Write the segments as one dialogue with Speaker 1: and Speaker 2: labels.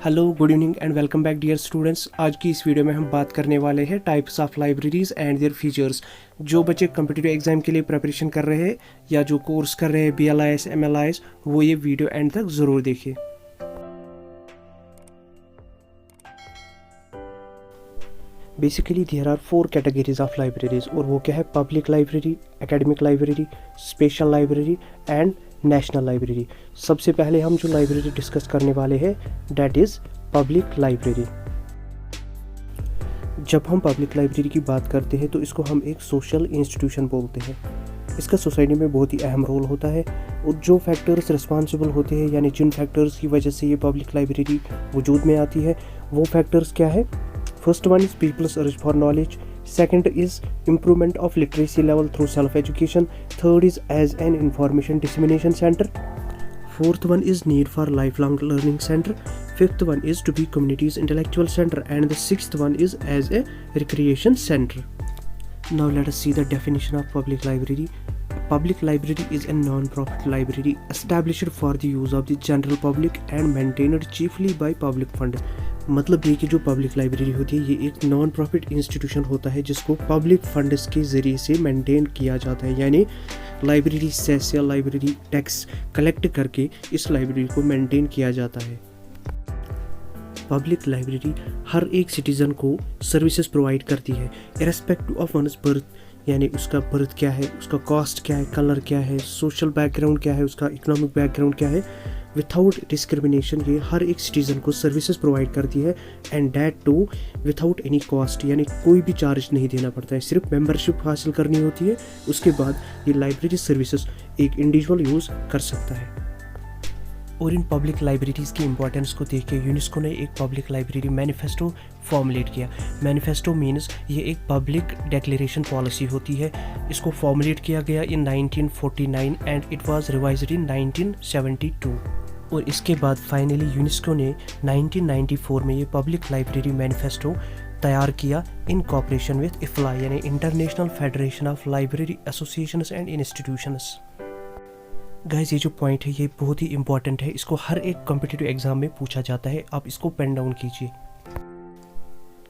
Speaker 1: Hello, good evening and welcome back dear students. आज की इस वीडियो में हम बात करने वाले हैं types of libraries and their features. जो बच्चे कम्पिटिटिव एग्जाम के लिए प्रिपरेशन कर रहे हैं या जो कोर्स कर रहे हैं BLIS MLIS, वो ये वीडियो एंड तक ज़रूर देखिए। Basically there are 4 categories of libraries, और वो क्या है? Public library, academic library, special library and national library. सबसे पहले हम जो लाइब्रेरी डिस्कस करने वाले हैं दैट इज़ पब्लिक लाइब्रेरी। जब हम पब्लिक लाइब्रेरी की बात करते हैं तो इसको हम एक सोशल इंस्टीट्यूशन बोलते हैं। इसका सोसाइटी में बहुत ही अहम रोल होता है, और जो फैक्टर्स रिस्पॉन्सिबल होते हैं, यानी जिन फैक्टर्स की वजह से ये पब्लिक लाइब्रेरी वजूद में आती है, वो फैक्टर्स क्या है? First one is people's urge for knowledge, second is improvement of literacy level through self education, third is as an information dissemination center, fourth one is need for lifelong learning center, fifth one is to be community's intellectual center, and the sixth one is as a recreation center. Now let us see the definition of public library. Public library is a non-profit library established for the use of the general public and maintained chiefly by public funds. मतलब ये कि जो public library होती है ये एक non profit institution होता है जिसको पब्लिक फंड्स के ज़रिए से मेंटेन किया जाता है, यानी लाइब्रेरी सेस या लाइब्रेरी टैक्स कलेक्ट करके इस लाइब्रेरी को मेंटेन किया जाता है। पब्लिक लाइब्रेरी हर एक सिटीज़न को सर्विसेज प्रोवाइड करती है इरेस्पेक्टिव ऑफ वन्स बर्थ, यानी उसका बर्थ क्या है, उसका कास्ट क्या है, कलर क्या है, सोशल बैकग्राउंड क्या है, उसका इकोनॉमिक बैकग्राउंड क्या है। विदाउट डिस्क्रिमिनेशन ये हर एक सिटीज़न को सर्विसेज प्रोवाइड करती है, and that too without any cost, यानी कोई भी चार्ज नहीं देना पड़ता है, सिर्फ मेंबरशिप हासिल करनी होती है। उसके बाद ये लाइब्रेरी सर्विसेज एक इंडिविजुअल यूज़ कर सकता है। और इन पब्लिक लाइब्रेरीज़ की इंपॉर्टेंस को देख के यूनेस्को ने एक पब्लिक लाइब्रेरी मैनिफेस्टो फॉर्मुलेट किया। मैनिफेस्टो मीन्स ये एक पब्लिक डिक्लेरेशन पॉलिसी होती है। इसको फॉर्मुलेट किया गया इन 1949 एंड इट वाज रिवाइज्ड इन 1972, और इसके बाद फाइनली यूनेस्को ने 1994 में ये पब्लिक लाइब्रेरी मैनिफेस्टो तैयार किया इन कॉपरेशन विद IFLA, यानी international federation of library associations and institutions. Guys, ये जो पॉइंट है ये बहुत ही इंपॉर्टेंट है, इसको हर एक कॉम्पिटिटिव एग्जाम में पूछा जाता है, आप इसको पेन डाउन कीजिए।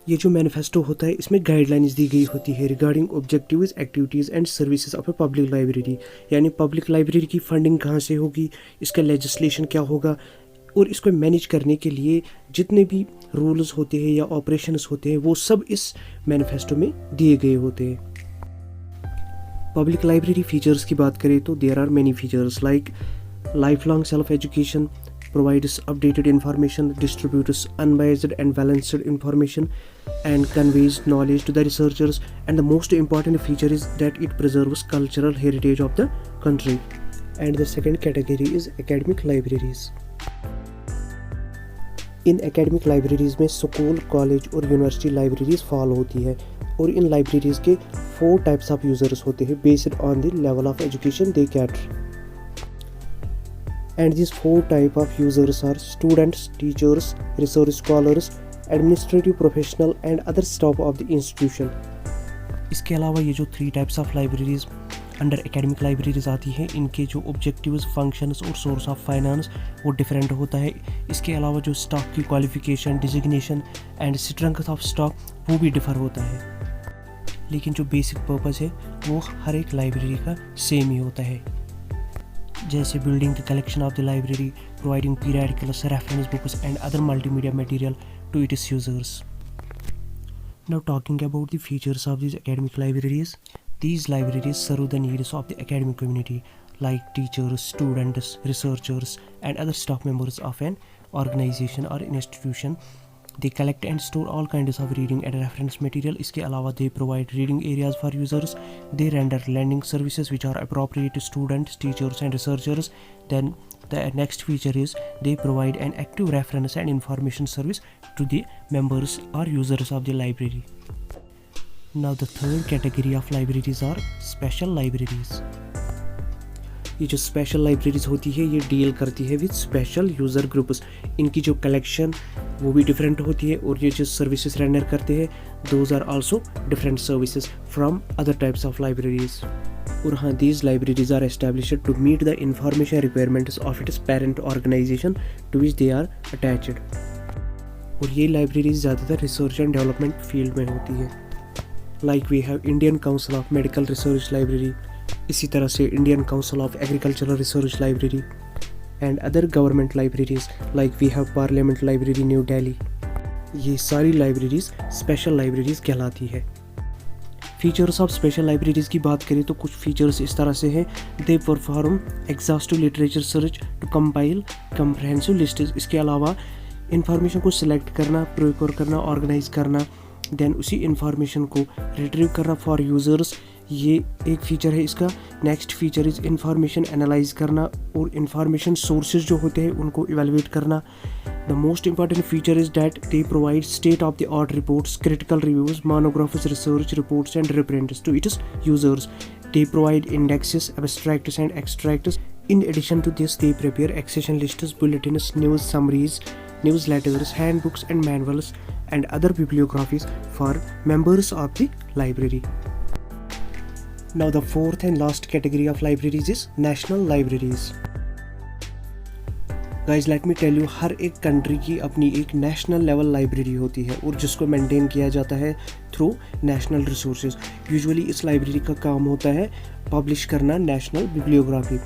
Speaker 1: ये जो मैनिफेस्टो होता है इसमें गाइडलाइंस दी गई होती है regarding objectives, activities and services of a public library, यानी पब्लिक लाइब्रेरी की फंडिंग कहाँ से होगी, इसका लेजिस्लेशन क्या होगा, और इसको मैनेज करने के लिए जितने भी रूल्स होते हैं या ऑपरेशंस होते हैं वो सब इस मैनिफेस्टो में दिए गए होते हैं। पब्लिक लाइब्रेरी फीचर्स की बात करें तो there are many features like lifelong self education, provides updated information, distributes unbiased and balanced information, and conveys knowledge to the researchers, and the most important feature is that it preserves cultural heritage of the country. And the second category is academic libraries. In academic libraries में school, college और university libraries follow होती है, और इन libraries के 4 types of users होते हैं based on the level of education they cater. And these 4 type of users are students, teachers, research scholars, administrative professional and other staff of the institution. इसके अलावा ये जो 3 types of libraries under academic libraries आती हैं, इनके जो objectives, functions और source of finance वो डिफरेंट होता है। इसके अलावा जो स्टॉक की qualification, designation and strength of stock वो भी डिफर होता है, लेकिन जो बेसिक पर्पस है वो हर एक लाइब्रेरी का सेम ही होता है, जैसे building the collection of the library, providing periodicals, reference books and other multimedia material to its users. Now talking about the features of these academic libraries, these libraries serve the needs of the academic community like teachers, students, researchers and other staff members of an organization or institution. They collect and store all kinds of reading and reference material. इसके अलावा they provide reading areas for users. They render lending services which are appropriate to students, teachers and researchers. Then the next feature is they provide an active reference and information service to the members or users of the library. Now the third category of libraries are special libraries. ये जो special libraries होती है ये deal करती है with special user groups. इनकी जो collection वो भी डिफरेंट होती है, और ये जो सर्विसेज रेंडर करते हैं those are also different services from other types of libraries. और हाँ, these libraries are established to meet the information requirements of its parent organization to which they are attached. और ये लाइब्रेरीज ज़्यादातर research and development field में होती है। Like we have Indian Council of Medical Research library, इसी तरह से Indian Council of Agricultural Research library and other government libraries like we have Parliament library New Delhi. ये सारी लाइब्रेरीज स्पेशल लाइब्रेरीज कहलाती है। फीचर्स ऑफ स्पेशल लाइब्रेरीज की बात करें तो कुछ फीचर्स इस तरह से हैं। They perform exhaustive literature search to compile comprehensive list. इसके अलावा इंफॉर्मेशन को सिलेक्ट करना, प्रोक्योर करना, ऑर्गेनाइज करना, देन उसी इंफॉर्मेशन को रिट्रीव करना फॉर यूज़र्स, ये एक फ़ीचर है इसका। Next feature is information analyse करना और इंफॉर्मेशन सोर्सेज जो होते हैं उनको इवेलुएट करना। The most important feature is that they provide state of the art reports, critical reviews, monographs, research reports and reprints to its users. They provide indexes, abstracts and extracts. In addition to this, they prepare accession lists, bulletins, news summaries, newsletters, handbooks and manuals and other bibliographies for members of the library. Now the fourth and last category of libraries is national libraries. Guys, let me tell you, हर एक country की अपनी एक national level library होती है और जिसको maintain किया जाता है थ्रू नेशनल रिसोर्सेज। यूजुअली इस लाइब्रेरी का काम होता है पब्लिश करना नेशनल बिब्लियोग्राफी,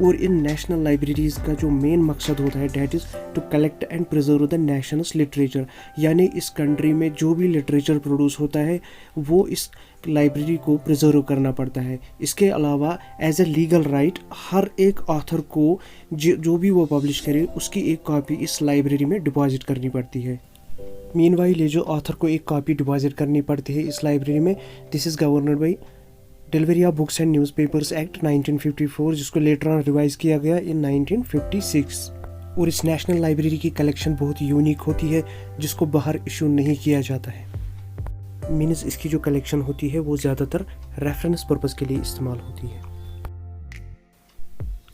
Speaker 1: और इन नेशनल लाइब्रेरीज़ का जो मेन मकसद होता है that is to collect and preserve the nationals literature. यानी इस कंट्री में जो भी लिटरेचर प्रोड्यूस होता है वो इस लाइब्रेरी को प्रिजर्व करना पड़ता है। इसके अलावा एज ए लीगल राइट हर एक ऑथर को जो भी वो पब्लिश करे उसकी एक कॉपी इस लाइब्रेरी में डिपॉजिट करनी पड़ती है। मीनवाइल ये जो ऑथर को एक कॉपी डिपॉजिट करनी पड़ती है इस लाइब्रेरी में, this is governed by delivery of books and newspapers act 1954, जिसको लेटर ऑन रिवाइज किया गया इन 1956। और इस नेशनल लाइब्रेरी की कलेक्शन बहुत यूनिक होती है जिसको बाहर इशू नहीं किया जाता है। मीन्स इसकी जो कलेक्शन होती है वो ज़्यादातर रेफरेंस पर्पज़ के लिए इस्तेमाल होती है।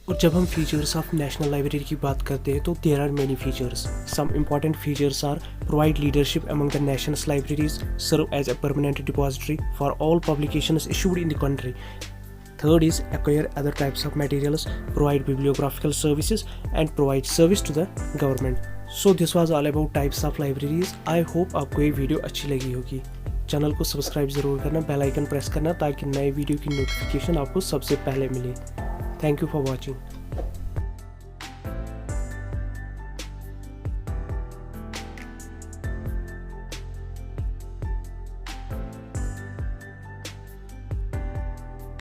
Speaker 1: और जब हम फीचर्स ऑफ नेशनल लाइब्रेरी की बात करते हैं तो there are many features. Some important features are provide leadership among the nationals libraries, serve as a permanent depository for all publications issued in the country. Third is acquire other types of materials, provide bibliographical services and provide service to the government. So this was all about types of libraries. I hope आपको ये video अच्छी लगी होगी। Channel को subscribe ज़रूर करना, bell icon press करना ताकि नए वीडियो की नोटिफिकेशन आपको सबसे पहले मिले। Thank you for watching.